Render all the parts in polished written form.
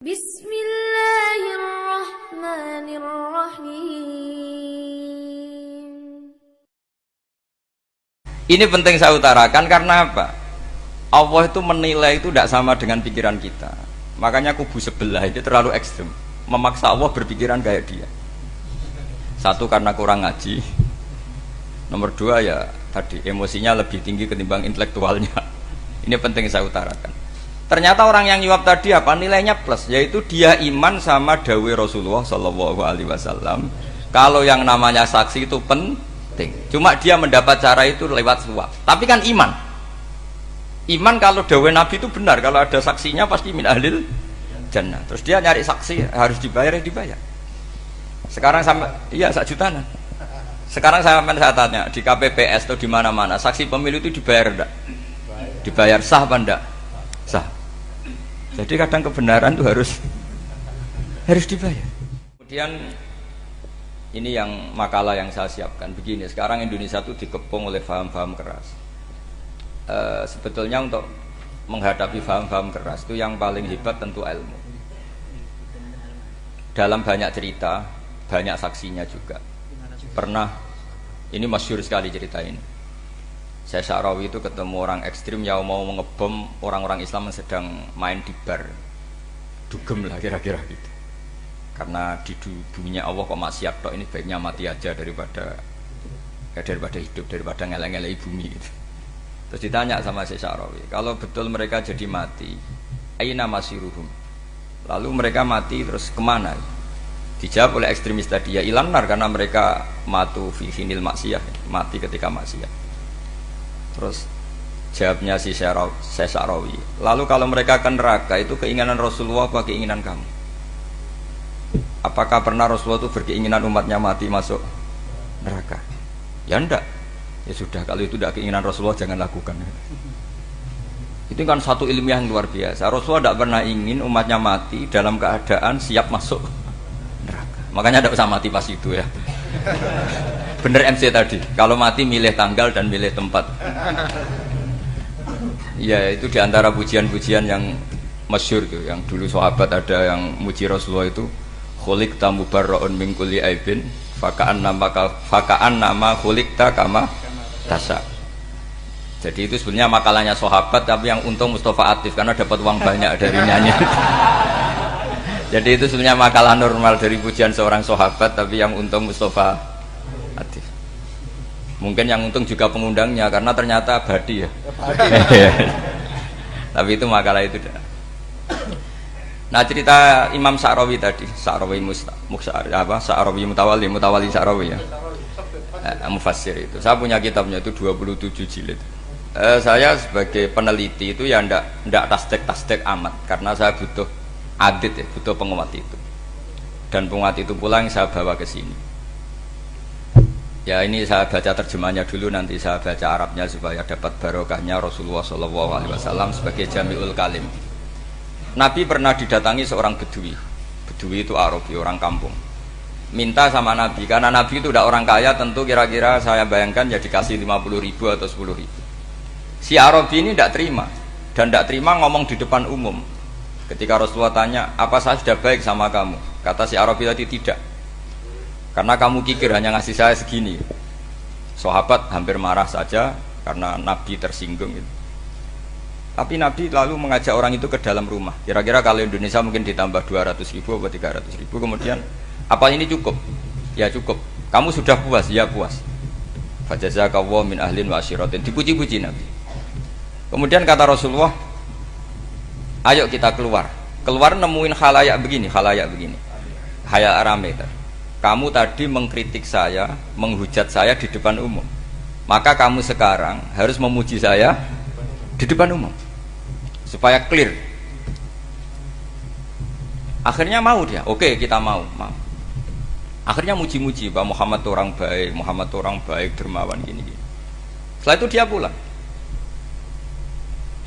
Bismillahirrahmanirrahim. Ini penting saya utarakan karena apa? Allah itu menilai itu tidak sama dengan pikiran kita. Makanya kubu sebelah itu terlalu ekstrem, memaksa Allah berpikiran kayak dia. Satu karena kurang ngaji. Nomor dua ya tadi emosinya lebih tinggi ketimbang intelektualnya. Ini penting saya utarakan. Ternyata orang yang nyuap tadi apa nilainya plus, yaitu dia iman sama dawuh Rasulullah Shallallahu Alaihi Wasallam. Kalau yang namanya saksi itu penting. Cuma dia mendapat cara itu lewat suap. Tapi kan iman. Iman kalau dawuh Nabi itu benar. Kalau ada saksinya pasti min ahlil jannah. Terus dia nyari saksi harus dibayar ya dibayar. Sekarang sama iya 1 jutaan. Sekarang saya tanya di KPPS atau di mana-mana saksi pemilu itu dibayar enggak? Dibayar sah apa enggak? Sah. Jadi kadang kebenaran itu harus dibayar. Kemudian ini yang makalah yang saya siapkan begini. Sekarang Indonesia itu dikepung oleh paham-paham keras. Sebetulnya untuk menghadapi paham-paham keras itu yang paling hebat tentu ilmu. Dalam banyak cerita, banyak saksinya juga. Pernah, ini masyhur sekali cerita ini. Saya Syarawi itu ketemu orang ekstrim yang mau mengebom orang-orang Islam yang sedang main di bar. Dugem lah kira-kira gitu. Karena di dunia Allah kok maksiat tok, ini baiknya mati aja daripada hidup, daripada ngeleng-ngeleng bumi gitu. Terus ditanya sama Syekh Syarawi, kalau betul mereka jadi mati, aina masiruhum? Lalu mereka mati terus kemana? Dijawab oleh ekstremis tadi, ya ilan nar, karena mereka matu fi hinil maksiyah, mati ketika maksiat. Terus jawabnya si Syekh Syarawi, lalu kalau mereka ke neraka itu keinginan Rasulullah apa keinginan kamu? Apakah pernah Rasulullah itu berkeinginan umatnya mati masuk neraka? Ya enggak. Ya sudah, kalau itu tidak keinginan Rasulullah jangan lakukan. Itu kan satu ilmiah yang luar biasa. Rasulullah tidak pernah ingin umatnya mati dalam keadaan siap masuk neraka. Makanya tidak usah mati pas itu ya. Bener MC tadi, kalau mati milih tanggal dan milih tempat. Ya itu diantara pujian-pujian yang masyhur tuh, yang dulu sahabat ada yang muji Rasulullah itu, khuliqta mubarra'un min kulli aibin faka'an nama khuliqta kama tasya. Jadi itu sebenarnya makalahnya sahabat, tapi yang untung Mustafa Atif karena dapat uang banyak dari nyanyi. Jadi itu sebenarnya makalah normal dari pujian seorang sahabat, tapi yang untung Mustafa Atif. Mungkin yang untung juga pengundangnya karena ternyata badi ya. Tapi itu makalah itu dah. Nah cerita Imam Syarawi tadi, Syarawi Syarawi Mutawali Syarawi ya, mufassir itu. Saya punya kitabnya itu 27 jilid. Saya sebagai peneliti itu ya ndak tasdek amat, karena saya butuh adit ya, butuh penguat itu. Dan penguat itu pula yang saya bawa ke sini. Ya ini saya baca terjemahnya dulu, nanti saya baca Arabnya supaya dapat barokahnya Rasulullah SAW sebagai Jami'ul Kalim. Nabi pernah didatangi seorang bedui. Bedui itu Arabi, orang kampung. Minta sama Nabi, karena Nabi itu udah orang kaya, tentu kira-kira saya bayangkan ya dikasih 50.000 atau 10.000. Si Arabi ini tidak terima, dan tidak terima ngomong di depan umum. Ketika Rasulullah tanya, apa saya sudah baik sama kamu? Kata si Arabi tadi, tidak, karena kamu kikir hanya ngasih saya segini. Sahabat hampir marah saja karena Nabi tersinggung gitu. Tapi Nabi lalu mengajak orang itu ke dalam rumah. Kira-kira kalau Indonesia mungkin ditambah 200.000 atau 300.000. Kemudian, apa ini cukup? Ya cukup. Kamu sudah puas? Ya puas. Fajazakallahu min ahlin wa asyiratin. Dipuji-puji Nabi. Kemudian kata Rasulullah, ayo kita keluar. Keluar nemuin khalayak begini. Khalayak rame tadi. Kamu tadi mengkritik saya, menghujat saya di depan umum. Maka kamu sekarang harus memuji saya di depan umum supaya clear. Akhirnya mau dia, oke kita mau. Akhirnya muji-muji bahwa Muhammad orang baik, dermawan gini. Setelah itu dia pulang.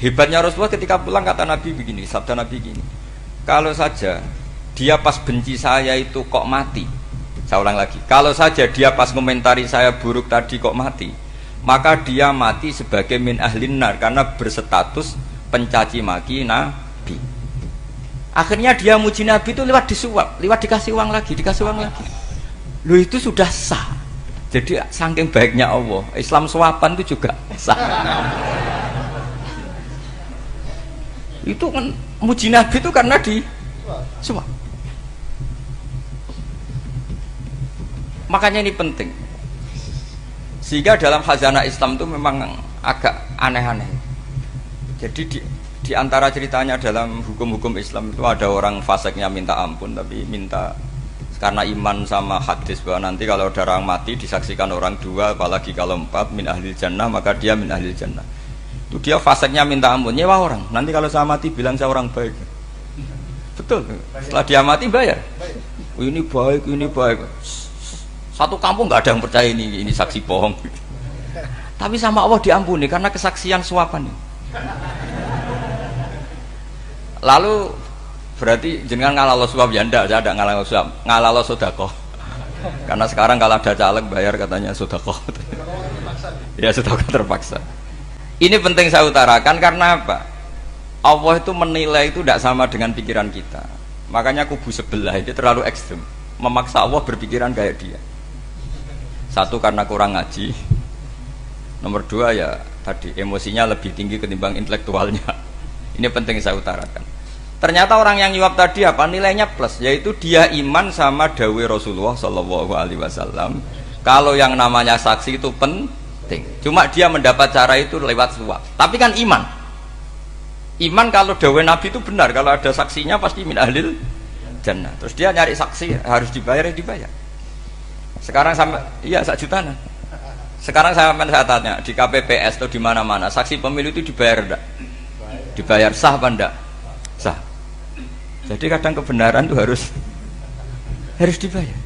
Hebatnya Rasulullah ketika pulang kata Nabi begini, sabda Nabi gini, kalau saja dia pas benci saya itu kok mati. Saya ulang lagi, kalau saja dia pas komentari saya buruk tadi kok mati, maka dia mati sebagai min ahlin nar, karena berstatus pencaci maki Nabi. Akhirnya dia muji Nabi itu lewat disuap, lewat dikasih uang lagi, dikasih uang lagi. Lu itu sudah sah. Jadi saking baiknya Allah, Islam suapan itu juga sah. Itu kan muji Nabi itu karena disuap. Makanya ini penting. Sehingga dalam khazanah Islam itu memang agak aneh-aneh. Jadi di antara ceritanya dalam hukum-hukum Islam itu ada orang fasiknya minta ampun, tapi minta karena iman sama hadis bahwa nanti kalau ada orang mati disaksikan orang dua, apalagi kalau empat min ahlil jannah, maka dia min ahlil jannah. Itu dia fasiknya minta ampun, nyewa orang. Nanti kalau saya mati bilang saya orang baik. Betul. Setelah dia mati bayar. Oh, ini baik, ini baik. Satu kampung nggak ada yang percaya ini saksi bohong. Tapi sama Allah diampuni karena kesaksian suapan. Lalu berarti jenengan ngalalo suap ya ndak, saya ndak ngalalo suap, ngalalo sedekah. Karena sekarang kalau ada caleg bayar katanya sedekah. Ya sedekah terpaksa. Ini penting saya utarakan karena apa? Allah itu menilai itu tidak sama dengan pikiran kita. Makanya kubu sebelah itu terlalu ekstrim, memaksa Allah berpikiran kayak dia. Satu karena kurang ngaji, nomor dua ya tadi emosinya lebih tinggi ketimbang intelektualnya. Ini penting saya utarakan. Ternyata orang yang nyuap tadi apa nilainya plus, yaitu dia iman sama dawuh Rasulullah Shallallahu Alaihi Wasallam. Kalau yang namanya saksi itu penting, cuma dia mendapat cara itu lewat suap. Tapi kan iman kalau dawuh Nabi itu benar, kalau ada saksinya pasti min ahlil jannah. Terus dia nyari saksi harus dibayar, ya dibayar. Sekarang sampai iya 1 juta. Sekarang saya tanya di KPPS atau di mana-mana saksi pemilu itu dibayar enggak? Dibayar sah apa enggak? Sah. Jadi kadang kebenaran itu harus dibayar.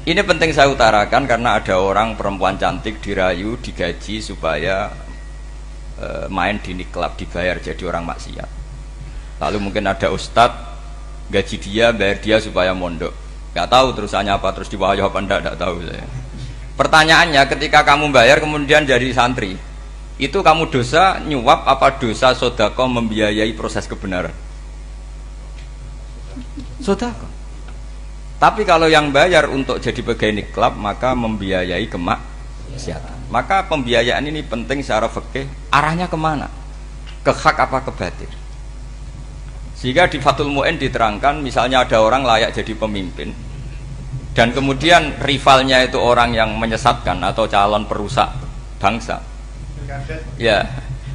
Ini penting saya utarakan karena ada orang perempuan cantik dirayu, digaji supaya main di niklab, dibayar jadi orang maksiat. Lalu mungkin ada ustadz gaji dia, bayar dia supaya mondok. Gak tahu terusannya apa, terus diwahyuh apa enggak tahu saya. Pertanyaannya ketika kamu bayar kemudian jadi santri, itu kamu dosa nyuap apa dosa sedekah membiayai proses kebenaran? Sedekah. Tapi kalau yang bayar untuk jadi pegawai niklab maka membiayai kemaksiatan. Maka pembiayaan ini penting secara fikih, arahnya kemana? Ke hak apa ke batil? Sehingga di Fathul Mu'in diterangkan misalnya ada orang layak jadi pemimpin dan kemudian rivalnya itu orang yang menyesatkan atau calon perusak bangsa, ya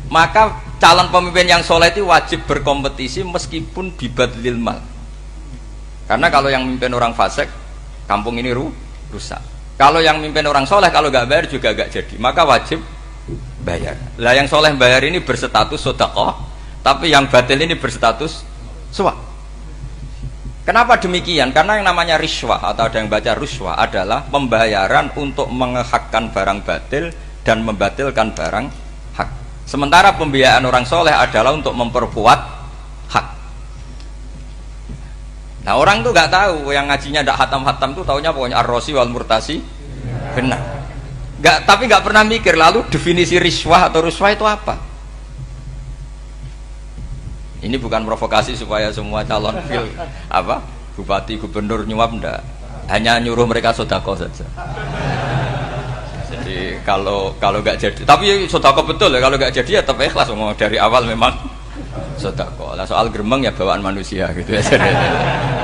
maka calon pemimpin yang soleh itu wajib berkompetisi meskipun bibadlil mal. Karena kalau yang memimpin orang fasik kampung ini rusak. Kalau yang memimpin orang soleh kalau nggak bayar juga nggak jadi, maka wajib bayar. Lah yang soleh bayar ini berstatus sedekah, tapi yang batil ini berstatus suap. Kenapa demikian? Karena yang namanya riswah atau ada yang baca ruswah adalah pembayaran untuk mengehakkan barang batil dan membatilkan barang hak. Sementara pembiayaan orang soleh adalah untuk memperkuat hak. Nah orang tuh nggak tahu, yang ngajinya tidak hatam-hatam tuh taunya pokoknya ar-rosi wal murtasi benar. Tapi nggak pernah mikir lalu definisi riswah atau ruswah itu apa? Ini bukan provokasi supaya semua calon bupati, gubernur nyuap enggak. Hanya nyuruh mereka sedekah saja. Jadi kalau enggak jadi, tapi sedekah betul ya, kalau enggak jadi ya tetap ikhlas dari awal memang sedekah. Lah soal gremeng ya bawaan manusia gitu ya.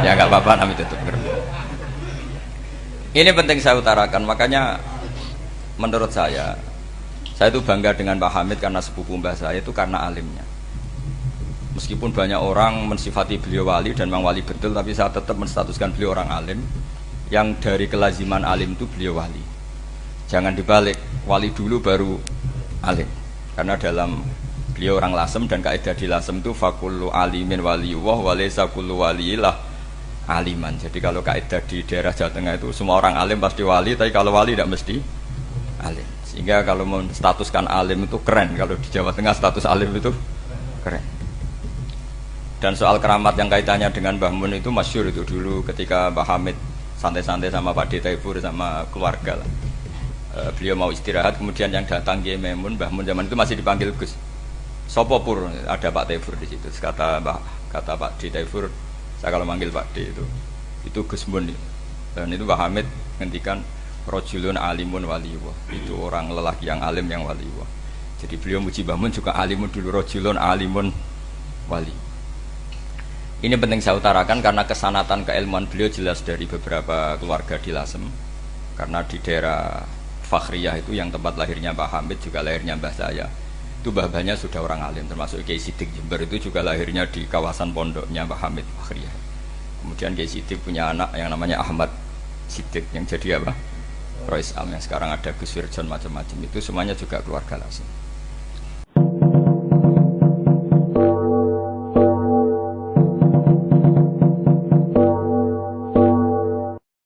Ya enggak apa-apa namanya tetap gremeng. Ini penting saya utarakan, makanya menurut saya itu bangga dengan Pak Hamid karena sepupu mbah saya itu karena alimnya. Meskipun banyak orang mensifati beliau wali dan memang wali betul, tapi saya tetap menstatuskan beliau orang alim yang dari kelaziman alim itu beliau wali. Jangan dibalik, wali dulu baru alim. Karena dalam beliau orang Lasem dan kaidah di Lasem itu fakullu alimin waliyullah walaysa kullu waliillah aliman. Jadi kalau kaidah di daerah Jawa Tengah itu semua orang alim pasti wali, tapi kalau wali tidak mesti alim. Sehingga kalau menstatuskan alim itu keren, kalau di Jawa Tengah status alim itu keren. Dan soal keramat yang kaitannya dengan Mbah Mun itu masyhur itu dulu ketika Mbah Hamid santai-santai sama Pak Detaibur sama keluarga lah. Beliau mau istirahat, kemudian yang datang Kiai Maimun, Mbah Mun zaman itu masih dipanggil Gus. Sopo Pur, ada Pak Tefur di situ. Kata Pak D Tefur, saya kalau manggil Pak D itu Gus Mun. Dan itu Pak Hamid ngendikan rojulun alimun waliwah. Itu orang lelaki yang alim yang waliwah. Jadi beliau muji Mbah Mun juga alimun dulu, rojulun alimun wali. Ini penting saya utarakan karena kesanatan keilmuan beliau jelas dari beberapa keluarga di Lasem. Karena di daerah Fakhriyah itu yang tempat lahirnya Pak Hamid juga lahirnya Mbah saya. Itu mbah-mbahnya sudah orang alim, termasuk Kiai Sidik Jember itu juga lahirnya di kawasan pondoknya Pak Hamid Fakhriyah. Kemudian Kiai Sidik punya anak yang namanya Ahmad Sidik yang jadi apa? Rois Am yang sekarang ada Gus Wirjon macam-macam itu semuanya juga keluarga Lasem.